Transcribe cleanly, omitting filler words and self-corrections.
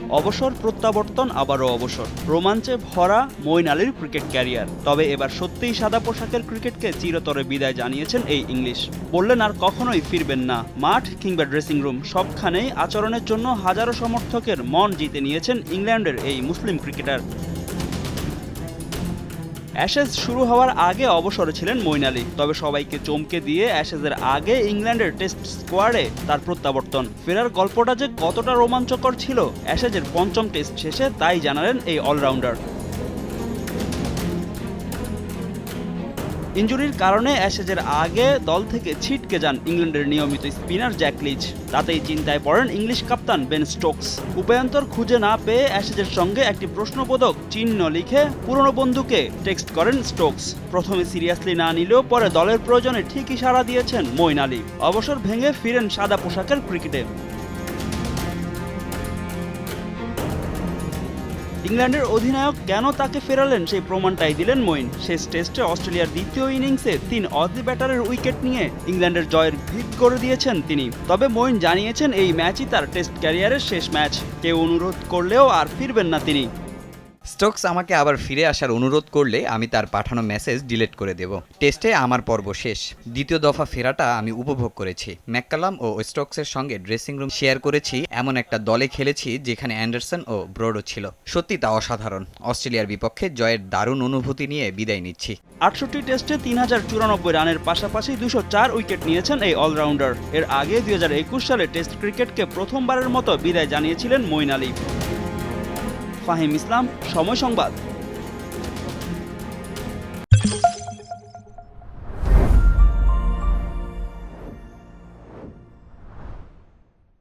অবসর প্রত্যাবর্তন আবারও অবসর, রোমাঞ্চে ভরা মঈন আলীর ক্রিকেট ক্যারিয়ার। তবে এবার সত্যিই সাদা পোশাকের ক্রিকেটকে চিরতরে বিদায় জানিয়েছেন এই ইংলিশ। বললেন আর কখনোই ফিরবেন না। মাঠ কিংবা ড্রেসিং রুম সবখানেই আচরণের জন্য হাজারো সমর্থকের মন জিতে নিয়েছেন ইংল্যান্ডের এই মুসলিম ক্রিকেটার। অ্যাশেজ শুরু হওয়ার আগে অবসরে ছিলেন মঈন আলী, তবে সবাইকে চমকে দিয়ে অ্যাশেজের আগে ইংল্যান্ডের টেস্ট স্কোয়াডে তার প্রত্যাবর্তন। ফেরার গল্পটা যে কতটা রোমাঞ্চকর ছিল অ্যাশেজের পঞ্চম টেস্ট শেষে তাই জানালেন এই অলরাউন্ডার। ইনজুরির কারণে অ্যাশেজের আগে দল থেকে ছিটকে যান ইংল্যান্ডের নিয়মিত স্পিনার জ্যাক লিচ। তাতেই চিন্তায় পড়েন ইংলিশ কাপ্তান বেন স্টোকস। উপায়ন্তর খুঁজে না পেয়ে অ্যাশেজের সঙ্গে একটি প্রশ্নবোধক চিহ্ন লিখে পুরনো বন্ধুকে টেক্সট করেন স্টোকস। প্রথমে সিরিয়াসলি না নিলেও পরে দলের প্রয়োজনে ঠিকই সাড়া দিয়েছেন মঈন আলী। অবসর ভেঙে ফিরেন সাদা পোশাকের ক্রিকেটে। ইংল্যান্ডের অধিনায়ক কেন তাকে ফেরালেন সেই প্রমাণটাই দিলেন মঈন। শেষ টেস্টে অস্ট্রেলিয়ার দ্বিতীয় ইনিংসে 3 অজি ব্যাটারের উইকেট নিয়ে ইংল্যান্ডের জয়ের ভিত করে দিয়েছেন তিনি। তবে মঈন জানিয়েছেন এই ম্যাচই তার টেস্ট ক্যারিয়ারের শেষ ম্যাচ। কেউ অনুরোধ করলেও আর ফিরবেন না তিনি। স্টোকস আমাকে আবার ফিরে আসার অনুরোধ করলে আমি তার পাঠানো মেসেজ ডিলিট করে দেব। টেস্টে আমার পর্ব শেষ। দ্বিতীয় দফা ফেরাটা আমি উপভোগ করেছি। ম্যাককালাম ও স্টোকসের সঙ্গে ড্রেসিং রুম শেয়ার করেছি। এমন একটা দলে খেলেছি যেখানে অ্যান্ডারসন ও ব্রোডো ছিল। সত্যি তা অসাধারণ। অস্ট্রেলিয়ার বিপক্ষে জয়ের দারুণ অনুভূতি নিয়ে বিদায় নিচ্ছি। 68 টেস্টে 3094 রানের পাশাপাশি 204 উইকেট নিয়েছেন এই অলরাউন্ডার। এর আগে 2021 সালে টেস্ট ক্রিকেটকে প্রথমবারের মতো বিদায় জানিয়েছিলেন মঈন আলী। ফাহিম ইসলাম, সময় সংবাদ।